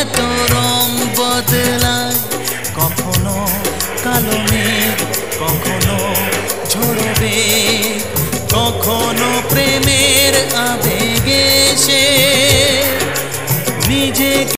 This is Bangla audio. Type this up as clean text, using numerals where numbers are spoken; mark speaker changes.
Speaker 1: এত রং বদলায়, কখনো কালো মেঘ, কখনো ঝরবে, কখনো প্রেমের আবেগে সে নিজে